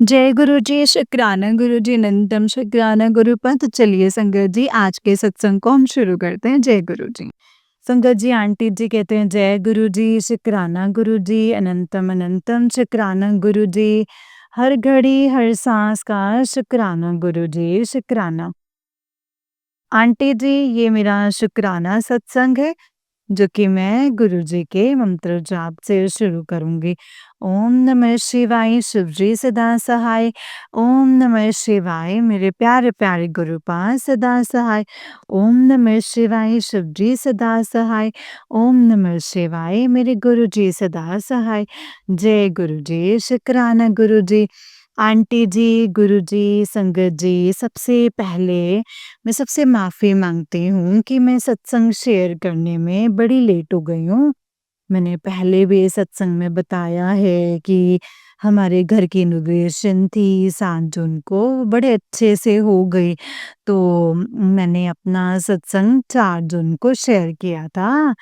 जय गुरु जी, शुक्राना गुरु जी, अनंतम शुक्राना गुरुपा। तो चलिए संगत जी, आज के सत्संग को हम शुरू करते हैं। जय गुरु जी। संगत जी, आंटी जी कहते हैं जय गुरु जी, शुक्राना गुरु जी, अनंतम अनंतम शुक्राना गुरु जी, हर घड़ी हर सांस का शुक्राना गुरु जी, शुक्राना। आंटी जी, ये मेरा शुक्राना सत्संग है जो कि मैं गुरुजी के मंत्र जाप से शुरू करूँगी। ओम नमः शिवाय, शिव जी सदा सहाय। ओम नमः शिवाय, मेरे प्यारे-प्यारे गुरुपाद सदा सहाय। ओम नमः शिवाय, शिव जी सदा सहाय। ओम नमः शिवाय, मेरे गुरुजी सदा सहाय। जय गुरुजी, शुक्राना गुरुजी। आंटी जी, गुरुजी, संगत जी, सबसे पहले मैं सबसे माफ़ी माँगती हूँ कि मैं सत्संग शेयर करने में बड़ी लेट हो गई हूँ। मैंने पहले भी सत्संग में बताया है कि हमारे घर की इनॉग्रेशन थी 7 जून को, बड़े अच्छे से हो गई। तो मैंने अपना सत्संग 4 जून को शेयर किया था।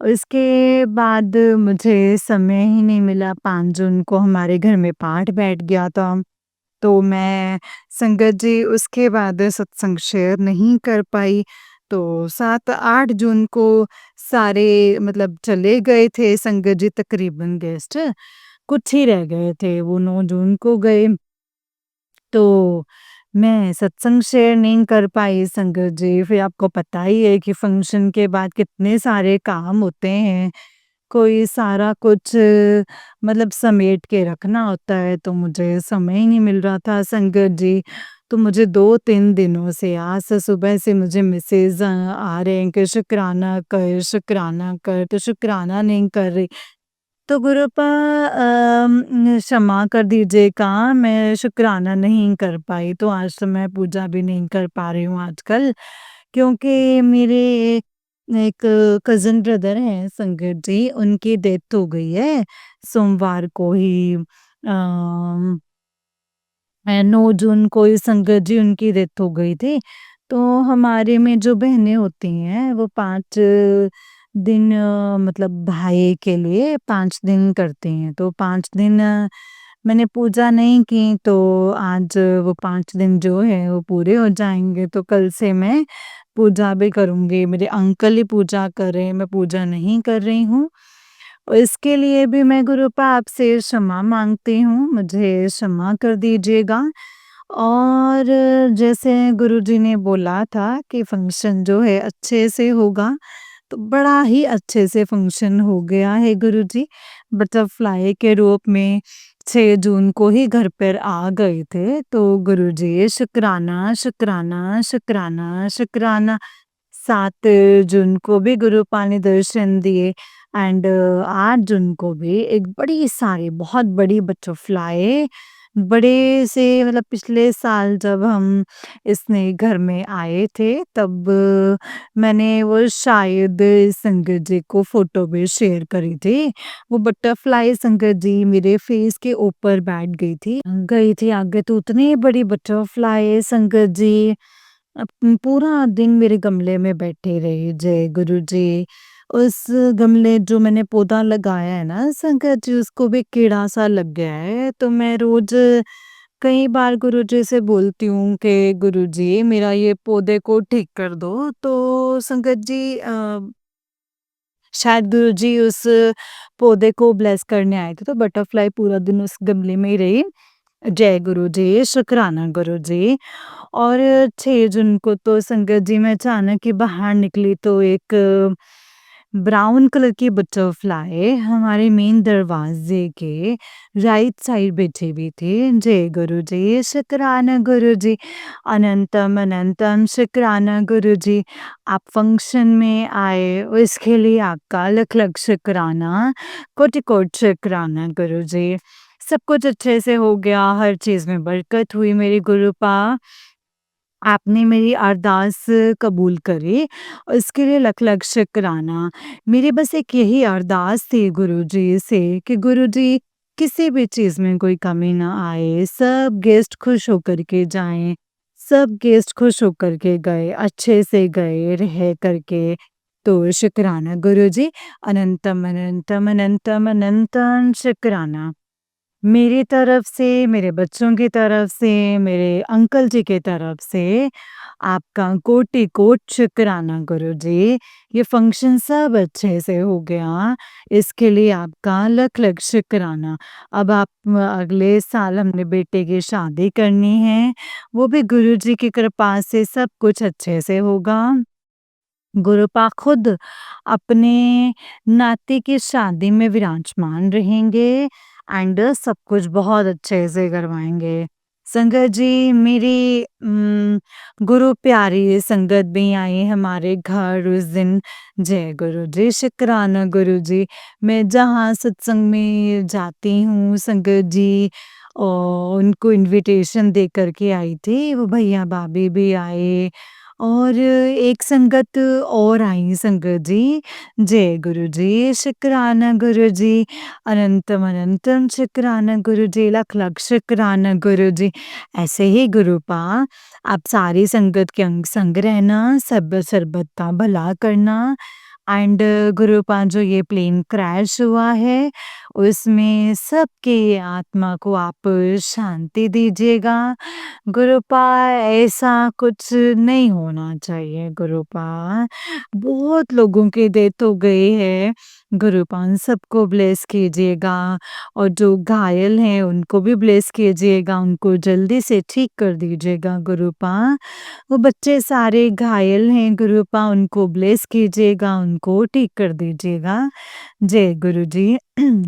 उसके बाद मुझे समय ही नहीं मिला, 5 जून को हमारे घर में पाठ बैठ गया था। तो मैं संगत जी उसके बाद सत्संग शेयर नहीं कर पाई। तो 7-8 जून को सारे मतलब चले गए थे संगत जी, तकरीबन गेस्ट, कुछ ही रह गए थे, वो 9 जून को गए। तो मैं सत्संग शेयर नहीं कर पाई संगत जी। फिर आपको पता ही है कि फंक्शन के बाद कितने सारे काम होते हैं। कोई सारा कुछ मतलब समेट के रखना होता है, तो मुझे समय ही नहीं मिल रहा था संगत जी। तो मुझे 2-3 दिनों से, आज से सुबह से मुझे मैसेज आ रहे हैं कि शुक्राना कर, शुक्राना कर, तो शुक्राना नहीं कर रही। तो गुरुपा क्षमा कर दीजिएगा, मैं शुक्राना नहीं कर पाई। तो आज तो मैं पूजा भी नहीं कर पा रही हूँ आजकल, क्योंकि मेरे एक कज़न ब्रदर हैं संगत जी, उनकी डेथ हो गई है सोमवार को ही। 9 जून को ही संगत जी उनकी डेथ हो गई थी। तो हमारे में जो बहनें होती हैं वो 5 दिन मतलब भाई के लिए 5 दिन करती हैं। तो 5 दिन मैंने पूजा नहीं की, तो आज वो 5 दिन जो है वो पूरे हो जाएँगे, तो कल से मैं पूजा भी करूँगी। मेरे अंकल ही पूजा कर रहे हैं, मैं पूजा नहीं कर रही हूँ। और इसके लिए भी मैं गुरुपा आपसे क्षमा माँगती हूँ, मुझे क्षमा कर दीजिएगा। और जैसे गुरुजी ने बोला था कि फंक्शन जो है अच्छे से होगा, तो बड़ा ही अच्छे से फंक्शन हो गया है गुरुजी। बटरफ्लाई के रूप में 6 जून को ही घर पर आ गए थे। तो गुरुजी शुक्राना, शुक्राना, शुक्राना, शुक्राना। 7 जून को भी गुरुपा ने दर्शन दिए एंड 8 जून को भी एक बड़ी सारी बहुत बड़ी बटरफ्लाई, बड़े से मतलब पिछले साल जब हम इसने घर में आए थे तब मैंने वो शायद संगत जी को फोटो भी शेयर करी थी। वो बटरफ्लाई संगत जी मेरे फेस के ऊपर बैठ गई थी आगे, तो उतनी बड़ी बटरफ्लाई संगत जी पूरा दिन मेरे गमले में बैठे रही। जय गुरु जी। उस गमले जो मैंने पौधा लगाया है ना संगत जी, उसको भी कीड़ा सा लग गया है। तो मैं रोज कई बार गुरुजी से बोलती हूँ कि गुरुजी मेरा ये पौधे को ठीक कर दो। तो संगत जी शायद गुरुजी उस पौधे को ब्लेस करने आए थे, तो बटरफ्लाई पूरा दिन उस गमले में ही रही। जय गुरु जी, शुक्राना गुरु जी। और 6 जून को तो संगत जी मैं अचानक ही बाहर निकली, तो एक ब्राउन कलर की बटरफ्लाई हमारे मेन दरवाजे के राइट साइड बैठी हुई थी। जय गुरु जी, शुक्राना गुरु जी, अनंतम अनंतम शुक्राना गुरु जी। आप फंक्शन में आए उसके लिए आपका लख लख शुक्राना, कोटि कोटि शुक्राना गुरु जी। सब कुछ अच्छे से हो गया, हर चीज़ में बरकत हुई मेरी गुरुपा। आपने मेरी अरदास कबूल करी और इसके लिए लख लख शुक्राना। मेरी बस एक यही अरदास थी गुरुजी से कि गुरुजी किसी भी चीज़ में कोई कमी ना आए, सब गेस्ट खुश होकर के जाएँ, सब गेस्ट खुश होकर के गए, अच्छे से गए रह कर के। तो शुक्राना गुरुजी, अनंतम, अनंतम, अनंतम, अनंतम शुक्राना। मेरी तरफ से, मेरे बच्चों की तरफ से, मेरे अंकल जी की तरफ से आपका कोटि-कोट शुक्राना गुरुजी। ये फ़ंक्शन सब अच्छे से हो गया, इसके लिए आपका लख-लख शुक्राना। अब आप अगले साल हमने बेटे की शादी करनी है, वो भी गुरुजी की कृपा से सब कुछ अच्छे से होगा। गुरुपा खुद अपने नाती की शादी में विराजमान रहेंगे एंड सब कुछ बहुत अच्छे से करवाएँगे। संगत जी मेरी गुरु प्यारी संगत भी आई हमारे घर उस दिन। जय गुरु जी, शुक्राना गुरु जी। मैं जहाँ सत्संग में जाती हूँ संगत जी उनको इन्विटेशन दे कर के आई थी, वो भैया भाभी भी आए और एक संगत और आई संगत जी। जय गुरु जी, शुक्राना गुरु जी, अनंतम अनंतम शुक्राना गुरु जी, लख लख शुक्राना गुरु जी। ऐसे ही गुरुपा आप सारी संगत के अंग संग रहना, सब सरबत का भला करना एंड गुरुपा जो ये प्लेन क्रैश हुआ है उसमें सबकी आत्मा को आप शांति दीजिएगा। गुरुपा ऐसा कुछ नहीं होना चाहिए गुरुपा। बहुत लोगों की डेथ हो गई है। गुरुपा उन सबको ब्लेस कीजिएगा और जो घायल हैं उनको भी ब्लेस कीजिएगा, उनको जल्दी से ठीक कर दीजिएगा गुरुपा। वो बच्चे सारे घायल हैं गुरुपा, उनको ब्लेस कीजिएगा, उनको ठीक कर दीजिएगा। जय गुरु जी।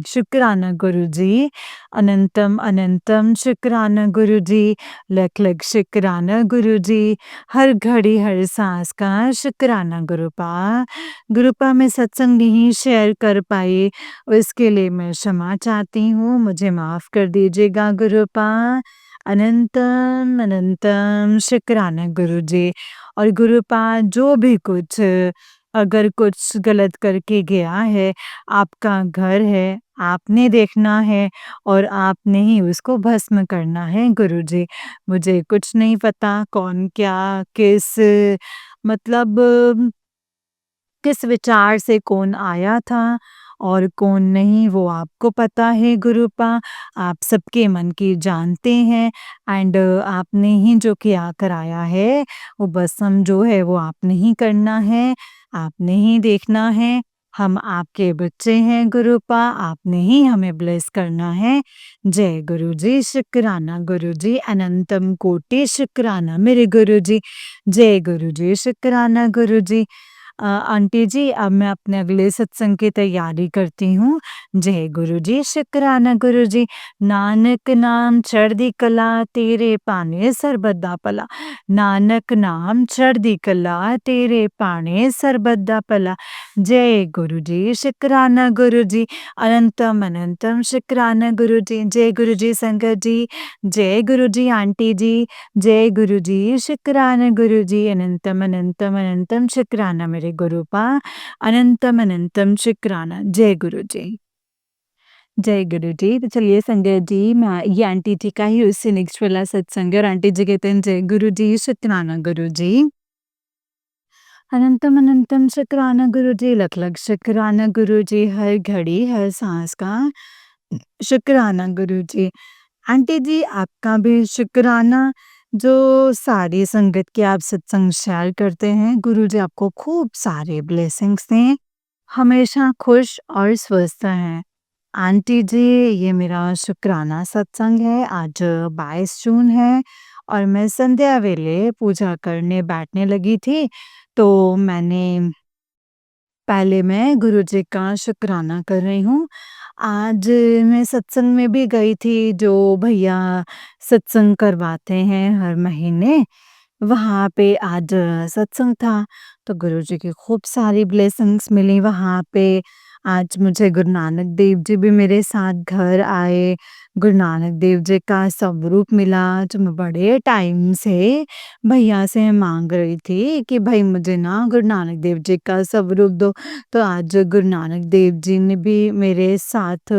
शुक्राना गुरु जी, अनंतम अनंतम शुक्राना गुरु जी, लख लख शुक्राना गुरु जी, हर घड़ी हर सांस का शुक्राना गुरुपा। गुरुपा मैं सत्संग नहीं शेयर कर पाई, उसके लिए मैं क्षमा चाहती हूँ, मुझे माफ़ कर दीजिएगा गुरुपा। अनंतम अनंतम शुक्राना गुरु जी। और गुरुपा जो भी कुछ अगर कुछ गलत करके गया है, आपका घर है, आपने देखना है और आपने ही उसको भस्म करना है गुरुजी। मुझे कुछ नहीं पता कौन क्या किस मतलब किस विचार से कौन आया था और कौन नहीं वो आपको पता है गुरुपा। आप सबके मन की जानते हैं एंड आपने ही जो किया कराया है वो भस्म जो है वो आपने ही करना है, आपने ही देखना है। हम आपके बच्चे हैं गुरुपा, आपने ही हमें ब्लेस करना है। जय गुरु जी, शुक्राना गुरु जी, अनंतम कोटि शुक्राना मेरे गुरु जी। जय गुरु जी, शुक्राना गुरु जी। आंटी जी अब मैं अपने अगले सत्संग की तैयारी करती हूँ। जय गुरु जी, शुक्राना गुरु जी। नानक नाम चढ़दी कला तेरे पाने सर्बत दा भला। नानक नाम चढ़दी कला तेरे पाने सर्बत दा भला। जय गुरु जी, शुक्राना गुरु जी, अनंतम अनंतम शुक्राना गुरु जी। जय गुरु जी संगत जी, जय गुरु जी आंटी जी, जय गुरु जी, शुक्राना गुरु जी, अनंतम अनंतम अनंतम शुक्राना मेरे गुरुपा, अनंतम अनंतम शुक्राना। जय गुरु जी। जय गुरु जी। तो चलिए संगत जी मैं ये आंटी जी का ही उससे नेक्स्ट वाला सत्संग है और आंटी जी कहते हैं जय गुरु जी, शुक्राना गुरु जी। अनंतम अनंतम शुक्राना गुरु जी, लख लख शुक्राना गुरु जी, हर घड़ी हर सांस का शुक्राना गुरु जी। आंटी जी आपका भी शुक्राना जो सारी संगत के आप सत्संग शेयर करते हैं। गुरु जी आपको खूब सारे ब्लेसिंग्स दें, हमेशा खुश और स्वस्थ रहें। आंटी जी ये मेरा शुक्राना सत्संग है। आज 22 जून है और मैं संध्या वेले पूजा करने बैठने लगी थी तो मैंने पहले मैं गुरुजी का शुक्राना कर रही हूँ। आज मैं सत्संग में भी गई थी जो भैया सत्संग करवाते हैं हर महीने, वहाँ पे आज सत्संग था, तो गुरुजी की खूब सारी ब्लेसिंग्स मिली वहाँ पे। आज मुझे गुरु नानक देव जी भी मेरे साथ घर आए, गुरु नानक देव जी का स्वरूप मिला जो मैं बड़े टाइम से भैया से माँग रही थी कि भाई मुझे ना गुरु नानक देव जी का स्वरूप दो। तो आज गुरु नानक देव जी ने भी मेरे साथ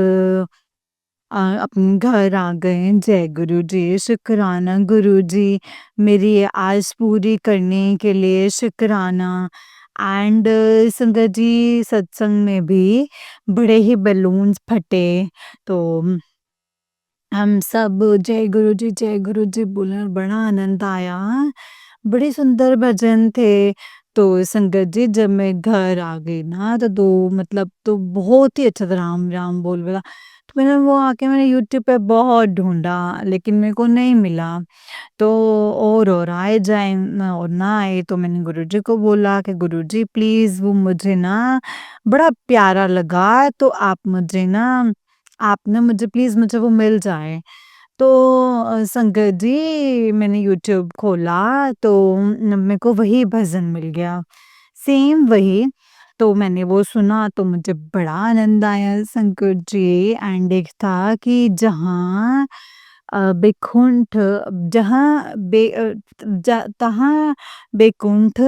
अपने घर आ गए। जय गुरु जी, शुक्राना गुरु जी, मेरी ये आस पूरी करने के लिए शुक्राना। एंड संगत जी सत्संग में भी बड़े ही बलून्स फटे तो हम सब जय गुरु जी बोले और बड़ा आनंद आया। बड़े सुंदर भजन थे। तो संगत जी जब मैं घर आ गई ना तो दो मतलब तो बहुत ही अच्छा था राम राम बोल बोला। तो मैंने वो आके मैंने यूट्यूब पे बहुत ढूंढा लेकिन मेरे को नहीं मिला। तो और आए जाए और ना आए तो मैंने गुरुजी को बोला कि गुरुजी प्लीज वो मुझे ना बड़ा प्यारा लगा तो आप ना मुझे प्लीज मुझे वो मिल जाए। तो संगत जी मैंने यूट्यूब खोला तो मेरे को वही भजन मिल गया। सेम वही तो मैंने वो सुना तो मुझे बड़ा आनंद आया संकट जी। एंड एक था कि बेकुंठ जहाँ तहाँ बेकुंठ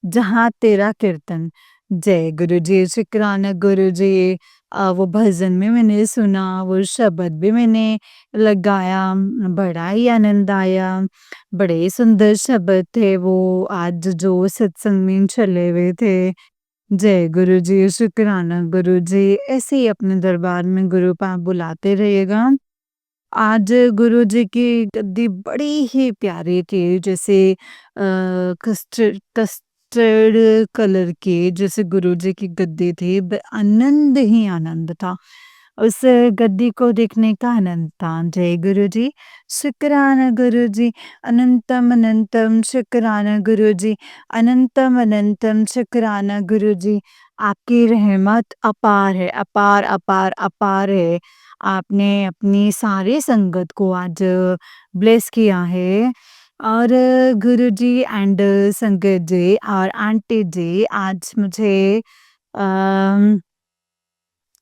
जहाँ तेरा कीर्तन। जय गुरु जी शुक्राना गुरु जी। वो भजन में मैंने सुना वो शब्द भी मैंने लगाया बड़ा ही आनंद आया। बड़े सुंदर शब्द थे वो आज जो सत्संग में चले हुए थे। जय गुरु जी शुक्राना गुरु जी ऐसे ही अपने दरबार में गुरु पाक बुलाते रहिएगा। आज गुरु जी की गद्दी बड़ी ही प्यारी थी जैसे कस्टर्ड कलर की जैसे गुरु जी की गद्दी थी आनंद ही आनंद था। उस गद्दी को देखने का आनंद था। जय गुरु जी शुक्राना गुरु जी अनंतम अनंतम शुक्राना गुरु जी अनंतम अनंतम शुक्राना गुरु जी। आपकी रहमत अपार है अपार अपार अपार है। आपने अपनी सारी संगत को आज ब्लेस किया है। और गुरुजी एंड संगत जी और आंटी जी आज मुझे अम,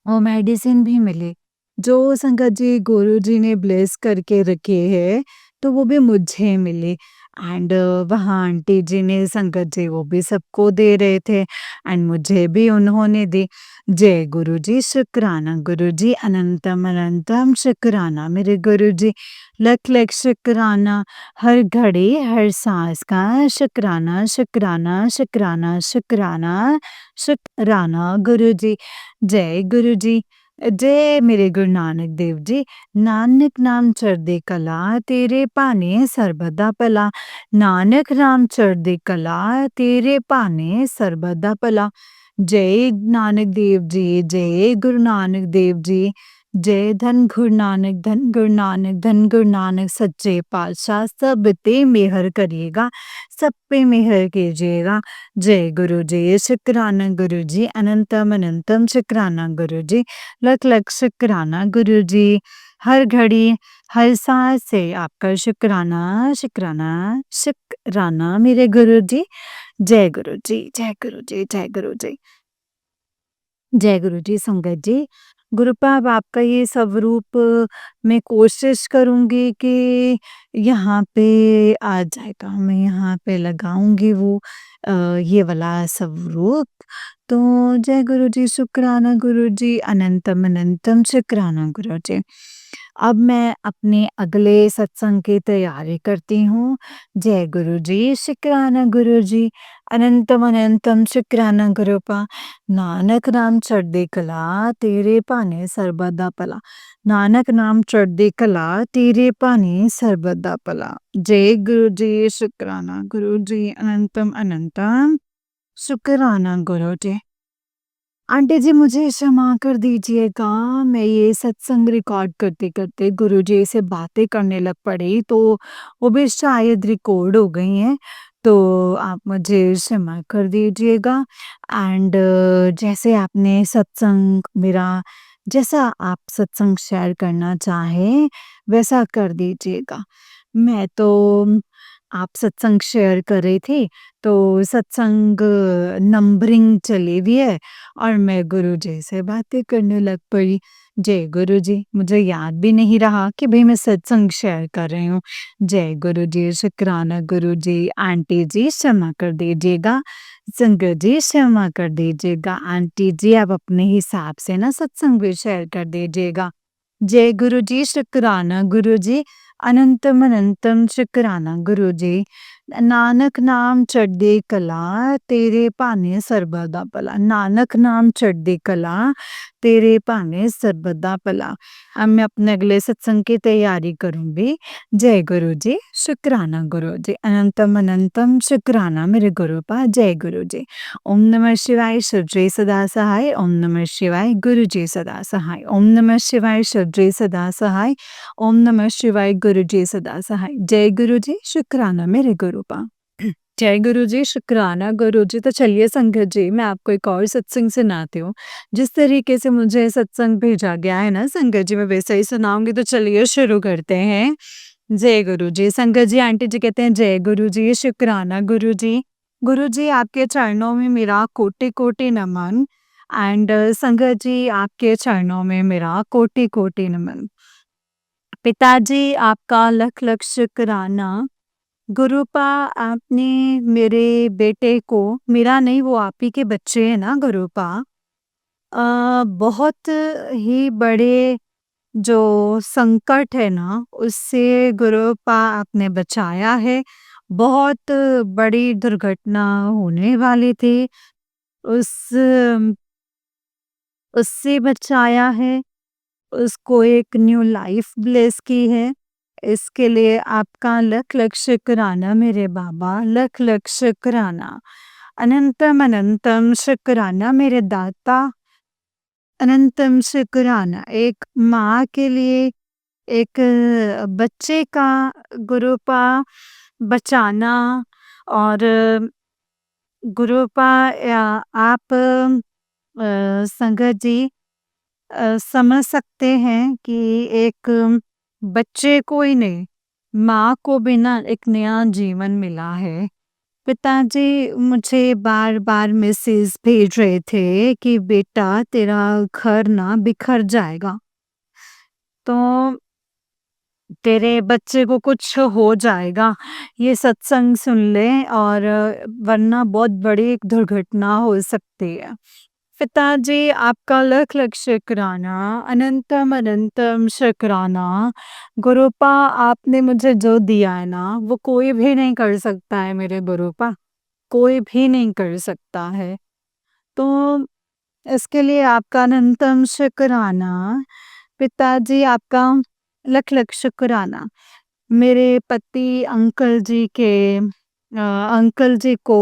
वो मेडिसिन भी मिली जो संगत जी गुरुजी ने ब्लेस करके रखे हैं तो वो भी मुझे मिली। एंड वहाँ आंटी जी ने संगत जी वो भी सबको दे रहे थे एंड मुझे भी उन्होंने दी। जय गुरुजी शुक्राना गुरुजी अनंतम अनंतम शुक्राना मेरे गुरुजी लख लख शुक्राना। हर घड़ी हर सांस का शुक्राना शुक्राना शुक्राना शुक्राना शुक्राना गुरुजी। जय गुरु जी जय मेरे गुरु नानक देव जी। नानक नाम चढ़दी कला तेरे भाने सर्बदा भला। नानक नाम चढ़दी कला तेरे भाने सर्बदा भला। जय नानक देव जी जय गुरु नानक देव जी। जय धन गुरु नानक धन गुरु नानक सच्चे पातशाह सब ते मेहर करिएगा सब पे मेहर कीजिएगा। जय गुरु जी शुक्राना गुरु जी अनंतम अनंतम शुक्राना गुरु जी लख लख शुक्राना गुरु जी। हर घड़ी हर सांस से आपका शुक्राना शुक्राना शुक्राना मेरे गुरु जी। जय गुरु जी जय गुरु जी जय गुरु जी जय गुरु जी संगत जी। गुरु पाप आपका ये स्वरूप मैं कोशिश करूँगी कि यहाँ पे आ जाएगा। मैं यहाँ पे लगाऊँगी वो ये वाला स्वरूप। तो जय गुरु जी शुक्राना गुरु जी अनंतम अनंतम शुक्राना गुरु जी। अब मैं अपने अगले सत्संग की तैयारी करती हूँ। जय गुरु जी शुक्राना गुरु जी अनंतम अनंतम शुक्राना गुरु पा। नानक नाम चढ़दी कला तेरे भाने सर्बदा भला। नानक नाम चढ़दी कला तेरे भाने सर्बदा भला। जय गुरु जी शुक्राना गुरु जी अनंतम अनंतम शुक्राना गुरु जी। आंटी जी मुझे क्षमा कर दीजिएगा मैं ये सत्संग रिकॉर्ड करते-करते गुरुजी से बातें करने लग पड़ी तो वो भी शायद रिकॉर्ड हो गई हैं। तो आप मुझे क्षमा कर दीजिएगा एंड जैसे आपने सत्संग मेरा जैसा आप सत्संग शेयर करना चाहें वैसा कर दीजिएगा। मैं तो आप सत्संग शेयर कर रही थी तो सत्संग नंबरिंग चली हुई है और मैं गुरुजी से बातें करने लग पड़ी। जय गुरुजी मुझे याद भी नहीं रहा कि भई मैं सत्संग शेयर कर रही हूँ। जय गुरुजी शुक्राना गुरुजी आंटी जी क्षमा कर दीजिएगा। संगत जी क्षमा कर दीजिएगा। आंटी जी आप अपने हिसाब से ना सत्संग भी शेयर कर दीजिएगा। जय गुरुजी शुक्राना गुरुजी अनंतम अनंतम शुक्राना गुरुजी। ਨਾਨਕ ਨਾਮ ਚੜ੍ਹਦੀ ਕਲਾ ਤੇਰੇ ਭਾਣੇ ਸਰਬਤ ਦਾ ਭਲਾ। नानक नाम चढ़ती कला तेरे भाने सर्बत दा भला। अब मैं अपने अगले सत्संग की तैयारी करूंगी। जय गुरु जी, शुक्राना गुरु जी, अनंतम अनंतम शुक्राना मेरे गुरु पा। जय गुरु जी। ओम नमः शिवाय, शिव जी सदा सहाय। ओम नमः शिवाय, गुरु जी सदा सहाय। ओम नमः शिवाय, शिव जी सदा सहाय। ओम नमः शिवाय, गुरु जी सदा सहाय। जय गुरु जी, शुक्राना मेरे गुरु पा। जय गुरु जी, शुक्राना गुरु जी। तो चलिए संगत जी, मैं आपको एक और सत्संग सुनाती हूँ। जिस तरीके से मुझे सत्संग भेजा गया है ना संगत जी, मैं वैसा ही सुनाऊंगी। तो चलिए शुरू करते हैं। जय गुरु जी। संगत जी, आंटी जी कहते हैं जय गुरु जी, शुक्राना गुरु जी। गुरु जी, आपके चरणों में मेरा कोटि कोटि नमन। एंड संगत जी, आपके चरणों में मेरा कोटि कोटि नमन। पिताजी, आपका लख लख शुक्राना। गुरुपा, आपने मेरे बेटे को, मेरा नहीं वो आप ही के बच्चे हैं ना गुरुपा, बहुत ही बड़े जो संकट है ना उससे गुरुपा आपने बचाया है। बहुत बड़ी दुर्घटना होने वाली थी, उस उससे बचाया है, उसको एक न्यू लाइफ ब्लेस की है। इसके लिए आपका लख लख शुक्राना मेरे बाबा, लख लख शुक्राना। अनंतम अनंतम शुक्राना मेरे दाता, अनंतम शुक्राना। एक माँ के लिए एक बच्चे का गुरुपा बचाना। और गुरुपा आप संगत जी समझ सकते हैं कि एक बच्चे को ही नहीं, माँ को भी ना एक नया जीवन मिला है। पिताजी मुझे बार बार मैसेज भेज रहे थे कि बेटा तेरा घर ना बिखर जाएगा, तो तेरे बच्चे को कुछ हो जाएगा, ये सत्संग सुन ले, और वरना बहुत बड़ी एक दुर्घटना हो सकती है। पिताजी, आपका लख लख शुक्राना, अनंतम अनंतम शुक्राना। गुरुपा, आपने मुझे जो दिया है ना वो कोई भी नहीं कर सकता है मेरे गुरुपा, कोई भी नहीं कर सकता है। तो इसके लिए आपका अनंतम शुक्राना। पिताजी, आपका लख लख शुक्राना। मेरे पति अंकल जी के अंकल जी को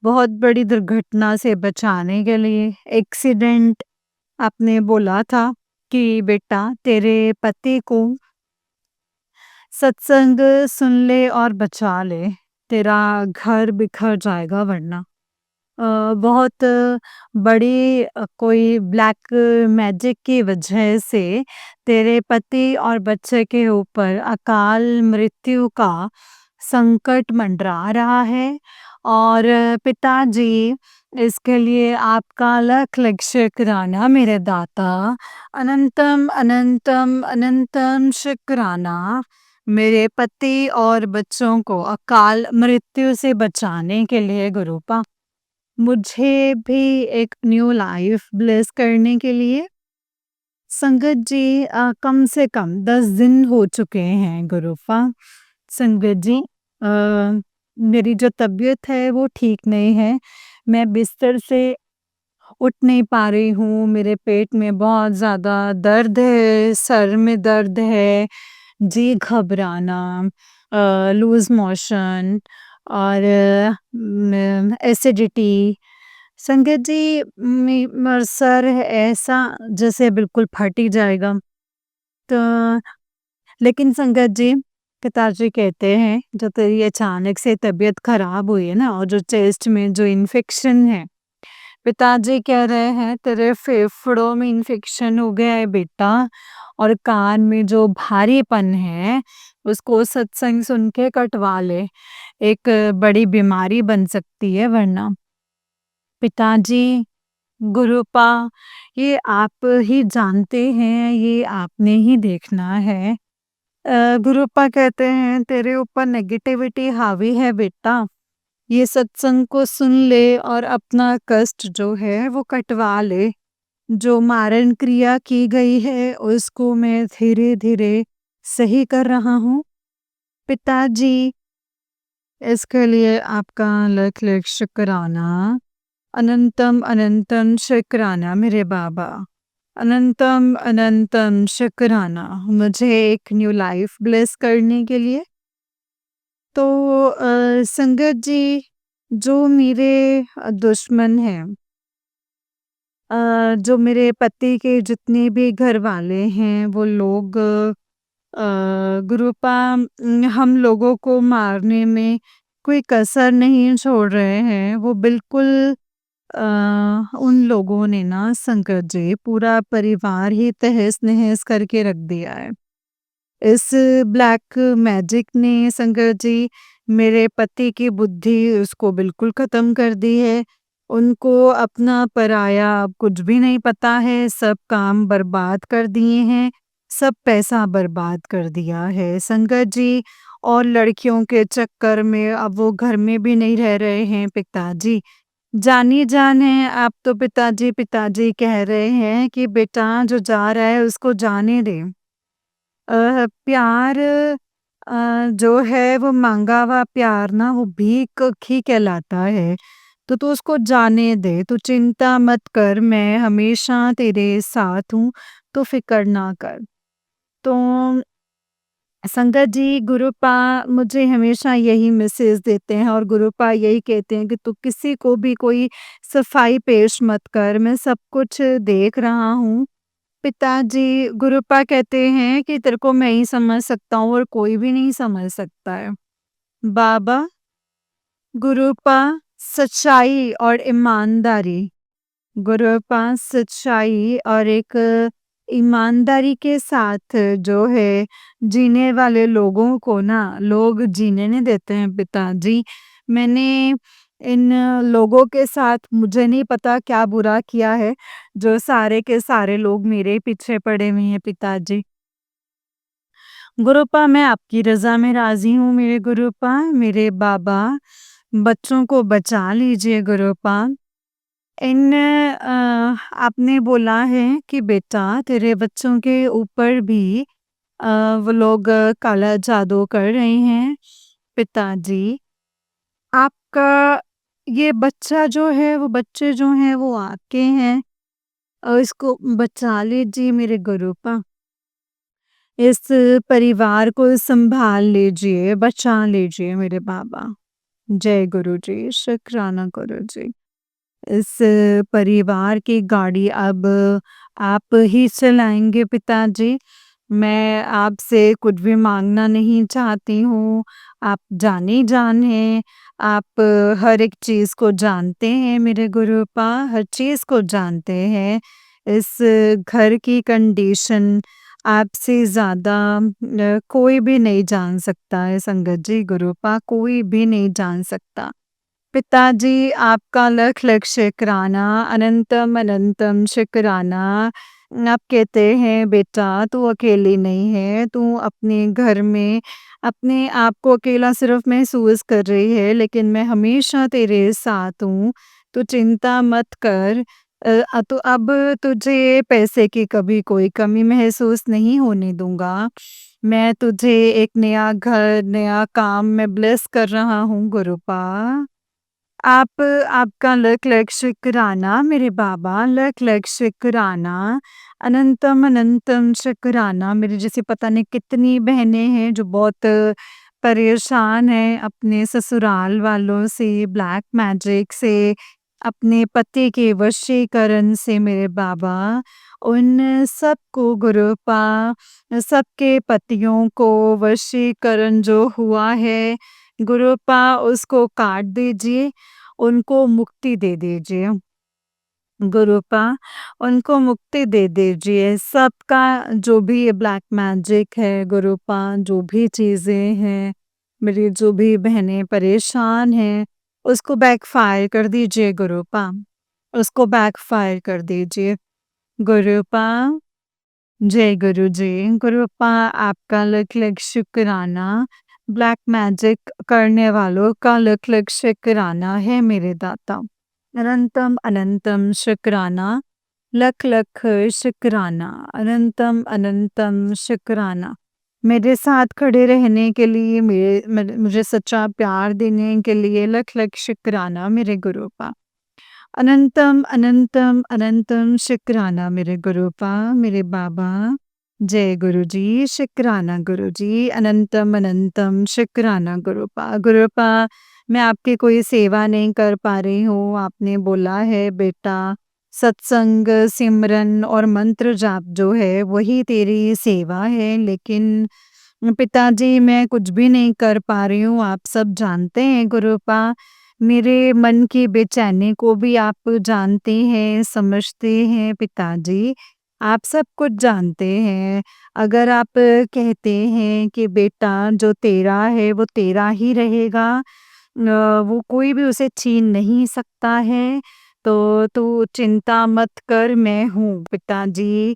बहुत बड़ी दुर्घटना से बचाने के लिए, एक्सीडेंट आपने बोला था कि बेटा तेरे पति को सत्संग सुन ले और बचा ले, तेरा घर बिखर जाएगा वरना। बहुत बड़ी कोई ब्लैक मैजिक की वजह से तेरे पति और बच्चे के ऊपर अकाल मृत्यु का संकट मंडरा रहा है। और पिताजी, इसके लिए आपका लख लख शुक्राना मेरे दाता, अनंतम अनंतम अनंतम शुक्राना। मेरे पति और बच्चों को अकाल मृत्यु से बचाने के लिए गुरुपा, मुझे भी एक न्यू लाइफ ब्लेस करने के लिए। संगत जी, कम से कम 10 दिन हो चुके हैं गुरुपा। संगत जी, मेरी जो तबीयत है वो ठीक नहीं है, मैं बिस्तर से उठ नहीं पा रही हूँ, मेरे पेट में बहुत ज़्यादा दर्द है, सर में दर्द है, जी घबराना, लूज़ मोशन और एसिडिटी। संगत जी, मेरा सर ऐसा जैसे बिल्कुल फट ही जाएगा। तो लेकिन संगत जी, पिताजी कहते हैं जो तेरी अचानक से तबीयत खराब हुई है ना, और जो चेस्ट में जो इन्फेक्शन है, पिताजी कह रहे हैं तेरे फेफड़ों में इन्फेक्शन हो गया है बेटा, और कान में जो भारीपन है उसको सत्संग सुन के कटवा ले, एक बड़ी बीमारी बन सकती है वरना। पिताजी, गुरुपा, ये आप ही जानते हैं, ये आपने ही देखना है। गुरुपा कहते हैं तेरे ऊपर नेगेटिविटी हावी है बेटा, ये सत्संग को सुन ले और अपना कष्ट जो है वो कटवा ले। जो मारण क्रिया की गई है उसको मैं धीरे धीरे सही कर रहा हूँ। पिताजी, इसके लिए आपका लख लख शुक्राना। अनंतम अनंतम शुक्राना मेरे बाबा। अनंतम अनंतम शुक्राना मुझे एक न्यू लाइफ ब्लेस करने के लिए। तो संगत जी, जो मेरे दुश्मन हैं, जो मेरे पति के जितने भी घर वाले हैं वो लोग गुरुपा हम लोगों को मारने में कोई कसर नहीं छोड़ रहे हैं। वो बिल्कुल अ, उन लोगों ने ना संकट जी पूरा परिवार ही तहस-नहस करके रख दिया है। इस ब्लैक मैजिक ने शंकर जी मेरे पति की बुद्धि उसको बिल्कुल ख़त्म कर दी है। उनको अपना पराया अब कुछ भी नहीं पता है, सब काम बर्बाद कर दिए हैं, सब पैसा बर्बाद कर दिया है शंकर जी। और लड़कियों के चक्कर में अब वो घर में भी नहीं रह रहे हैं पिताजी। जान है, आप तो पिताजी कह रहे हैं कि बेटा जो जा रहा है उसको जाने दे। प्यार जो है वो माँगा हुआ प्यार ना वो भीख ही कहलाता है। तो तू उसको जाने दे, तू चिंता मत कर, मैं हमेशा तेरे साथ हूँ, तो फ़िक्र ना कर। तो संगत जी गुरुपा मुझे हमेशा यही मैसेज देते हैं और गुरुपा यही कहते हैं कि तू किसी को भी कोई सफाई पेश मत कर, मैं सब कुछ देख रहा हूँ। पिताजी गुरुपा कहते हैं कि तेरे को मैं ही समझ सकता हूँ और कोई भी नहीं समझ सकता है। बाबा, गुरुपा सच्चाई और ईमानदारी, गुरुपा सच्चाई और एक ईमानदारी के साथ जो है जीने वाले लोगों को ना लोग जीने नहीं देते हैं पिताजी। मैंने इन लोगों के साथ मुझे नहीं पता क्या बुरा किया है जो सारे के सारे लोग मेरे पीछे पड़े हुए हैं पिताजी। गुरुपा मैं आपकी रज़ा में राज़ी हूँ मेरे गुरुपा, मेरे बाबा, बच्चों को बचा लीजिए गुरुपा। आपने बोला है कि बेटा तेरे बच्चों के ऊपर भी अ, वो लोग काला जादू कर रहे हैं। पिताजी, आपका ये बच्चा जो है वो बच्चे जो हैं वो आपके हैं। इसको बचा लीजिए मेरे गुरुपा। इस परिवार को सँभाल लीजिए, बचा लीजिए मेरे बाबा। जय गुरुजी, शुक्राना गुरुजी। इस परिवार की गाड़ी अब आप ही चलाएँगे पिताजी। मैं आपसे कुछ भी माँगना नहीं चाहती हूँ। आप जानी-जान हैं, आप हर एक चीज़ को जानते हैं मेरे गुरुपा, हर चीज़ को जानते हैं। इस घर की कंडीशन आपसे ज़्यादा कोई भी नहीं जान सकता है संगत जी गुरुपा, कोई भी नहीं जान सकता। पिताजी आपका लख लख शुक्राना, अनंतम अनंतम शुक्राना। आप कहते हैं बेटा तू अकेली नहीं है, तू अपने घर में अपने आप को अकेला सिर्फ महसूस कर रही है लेकिन मैं हमेशा तेरे साथ हूँ, तू चिंता मत कर। तो अब तुझे पैसे की कभी कोई कमी महसूस नहीं होने दूँगा। मैं तुझे एक नया घर, नया काम मैं ब्लेस कर रहा हूँ गुरुपा। आपका लख लख शुक्राना मेरे बाबा, लख लख शुक्राना, अनंतम अनंतम शुक्राना। मेरी जैसे पता नहीं कितनी बहनें हैं जो बहुत परेशान हैं अपने ससुराल वालों से, ब्लैक मैजिक से, अपने पति के वशीकरण से मेरे बाबा। उन सबको गुरुपा, सबके पतियों को वशीकरण जो हुआ है, गुरुपा उसको काट दीजिए, उनको मुक्ति दे दीजिए। गुरुपा उनको मुक्ति दे दीजिए। सबका जो भी ये ब्लैक मैजिक है गुरुपा, जो भी चीज़ें हैं, मेरी जो भी बहनें परेशान हैं, उसको बैकफ़ायर कर दीजिए गुरुपा, उसको बैकफ़ायर कर दीजिए। गुरुपा, जय गुरु जी। गुरुपा आपका लख लख शुक्राना। ब्लैक मैजिक करने वालों का लख लख शुक्राना है मेरे दाता। अनंतम अनंतम शुक्राना, लख लख शुक्राना, अनंतम अनंतम शुक्राना। मेरे साथ खड़े रहने के लिए, मुझे सच्चा प्यार देने के लिए लख लख शुक्राना मेरे गुरुपा। अनंतम अनंतम अनंतम शुक्राना मेरे गुरुपा, मेरे बाबा। जय गुरु जी, शुक्राना गुरु जी, अनंतम अनंतम शुक्राना गुरुपा। गुरुपा, मैं आपकी कोई सेवा नहीं कर पा रही हूँ। आपने बोला है बेटा, सत्संग, सिमरन और मंत्र जाप जो है वही तेरी सेवा है, लेकिन पिताजी मैं कुछ भी नहीं कर पा रही हूँ। आप सब जानते हैं गुरुपा, मेरे मन की बेचैनी को भी आप जानते हैं, समझते हैं पिताजी। आप सब कुछ जानते हैं। अगर आप कहते हैं कि बेटा जो तेरा है वो तेरा ही रहेगा, वो कोई भी उसे छीन नहीं सकता है, तो तू चिंता मत कर, मैं हूँ पिताजी।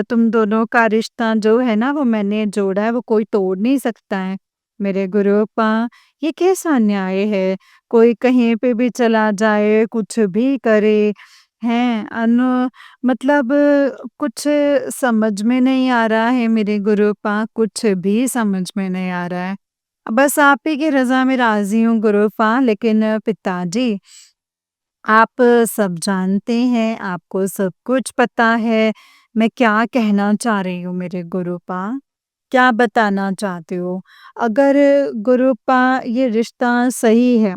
तुम दोनों का रिश्ता जो है ना वो मैंने जोड़ा है, वो कोई तोड़ नहीं सकता है। मेरे गुरुपा, ये कैसा न्याय है? कोई कहीं पे भी चला जाए, कुछ भी करे, हैं मतलब कुछ समझ में नहीं आ रहा है मेरे गुरुपा, कुछ भी समझ में नहीं आ रहा है। बस आप ही की रज़ा में राज़ी हूँ गुरुपा, लेकिन पिताजी आप सब जानते हैं, आपको सब कुछ पता है, मैं क्या कहना चाह रही हूँ मेरे गुरुपा, क्या बताना चाहते हो? अगर गुरुपा ये रिश्ता सही है,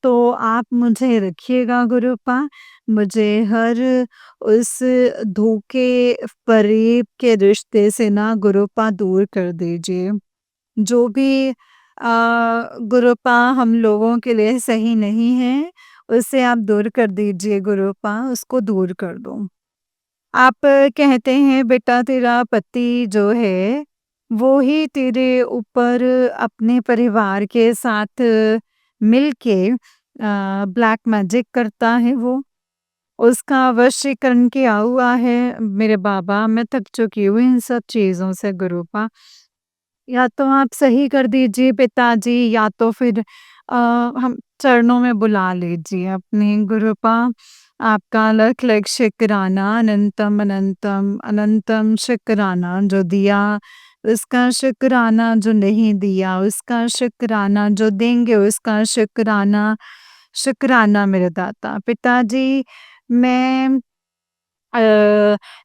तो आप मुझे रखिएगा गुरुपा, मुझे हर उस धोखे-फ़रेब के रिश्ते से ना गुरुपा दूर कर दीजिए। जो भी गुरुपा हम लोगों के लिए सही नहीं है, उसे आप दूर कर दीजिए गुरुपा, उसको दूर कर दो। आप कहते हैं बेटा तेरा पति जो है, वो ही तेरे ऊपर अपने परिवार के साथ मिलके ब्लैक मैजिक करता है वो। उसका वशीकरण किया हुआ है मेरे बाबा, मैं थक चुकी हूँ इन सब चीज़ों से गुरुपा। या तो आप सही कर दीजिए पिताजी, या तो फिर हम चरणों में बुला लीजिए अपने गुरुपा। आपका लख लख शुक्राना, अनंतम अनंतम अनंतम शुक्राना, जो दिया उसका शुक्राना, जो नहीं दिया उसका शुक्राना, जो देंगे उसका शुक्राना। शुक्राना मेरे दाता पिताजी। मैं अ,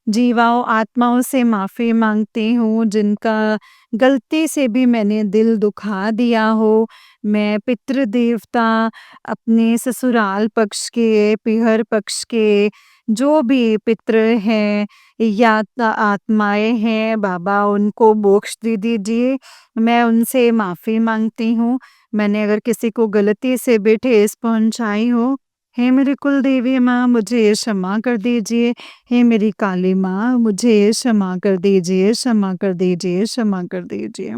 जीवाओं, आत्माओं से माफ़ी माँगती हूँ जिनका गलती से भी मैंने दिल दुखा दिया हो। मैं पितृदेवता, अपने ससुराल पक्ष के, पीहर पक्ष के जो भी पितृ हैं या आत्माएँ हैं बाबा, उनको मोक्ष दे दीजिए। मैं उनसे माफ़ी माँगती हूँ। मैंने अगर किसी को गलती से भी ठेस पहुँचाई हो, हे मेरी कुल देवी माँ, मुझे क्षमा कर दीजिए। हे मेरी काली माँ, मुझे क्षमा कर दीजिए, क्षमा कर दीजिए, क्षमा कर दीजिए।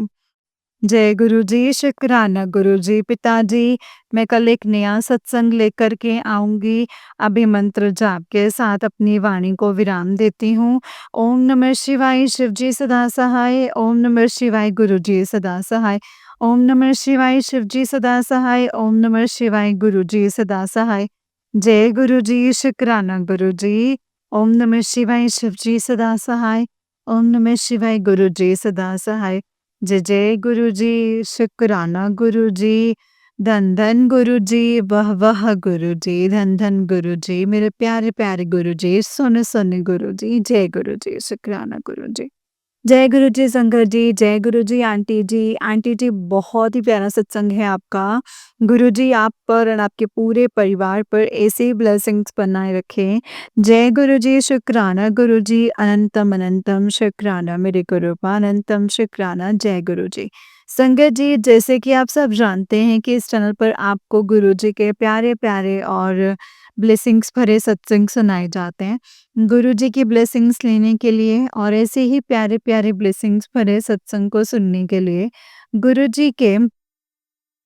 जय गुरु जी, शुक्राना गुरु जी। पिताजी, मैं कल एक नया सत्संग लेकर के आऊँगी। अभी मंत्र जाप के साथ अपनी वाणी को विराम देती हूँ। ओम नमः शिवाय, शिव जी सदा सहाय। ओम नमः शिवाय, गुरु जी सदा सहाय। ओम नमः शिवाय, शिव जी सदा सहाय। ओम नमः शिवाय, गुरु जी सदा सहाय। जय गुरु जी, शुक्राना गुरु जी। ओम नमः शिवाय, शिव जी सदा सहाय। ओम नमः शिवाय, गुरु जी सदा सहाय। जय जय गुरु जी, शुक्राना गुरु जी, धन धन गुरु जी, वाह वाह गुरु जी, धन धन गुरु जी, मेरे प्यारे प्यारे गुरु जी, सुन सुन गुरु जी, जय गुरु जी, शुक्राना गुरु जी। जय गुरु जी शंकर जी, जय गुरु जी आंटी जी। आंटी जी, बहुत ही प्यारा सत्संग है आपका। गुरु जी आप पर और आपके पूरे परिवार पर ऐसे ही ब्लेसिंग्स बनाए रखें। जय गुरु जी, शुक्राना गुरु जी, अनंतम अनंतम शुक्राना मेरे गुरुपा, अनंतम शुक्राना। जय गुरु जी। संगत जी, जैसे कि आप सब जानते हैं कि इस चैनल पर आपको गुरु जी के प्यारे-प्यारे और ब्लेसिंग्स भरे सत्संग सुनाए जाते हैं। गुरु जी की ब्लेसिंग्स लेने के लिए और ऐसे ही प्यारे-प्यारे ब्लेसिंग्स भरे सत्संग को सुनने के लिए गुरु जी के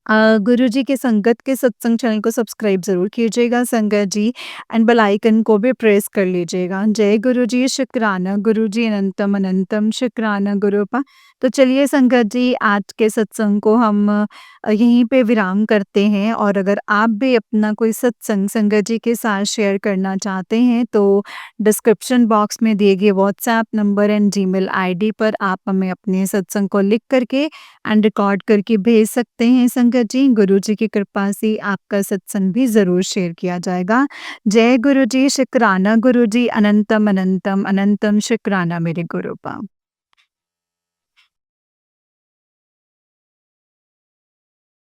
गुरुजी के संगत के सत्संग चैनल को सब्सक्राइब ज़रूर कीजिएगा संगत जी एंड बेल आइकन को भी प्रेस कर लीजिएगा। जय गुरुजी, शुक्राना गुरुजी, अनंतम अनंतम शुक्राना गुरुपा। तो चलिए संगत जी, आज के सत्संग को हम यहीं पे विराम करते हैं और अगर आप भी अपना कोई सत्संग संगत जी के साथ शेयर करना चाहते हैं तो डिस्क्रिप्शन बॉक्स में दिए गए WhatsApp number and Gmail ID पर आप हमें अपने सत्संग को लिख करके एंड रिकॉर्ड करके भेज सकते हैं संगत जी। गुरु जी की कृपा से आपका सत्संग भी ज़रूर शेयर किया जाएगा। जय गुरु जी, शुक्राना गुरु जी, अनंतम अनंतम अनंतम शुक्राना मेरे गुरुपा।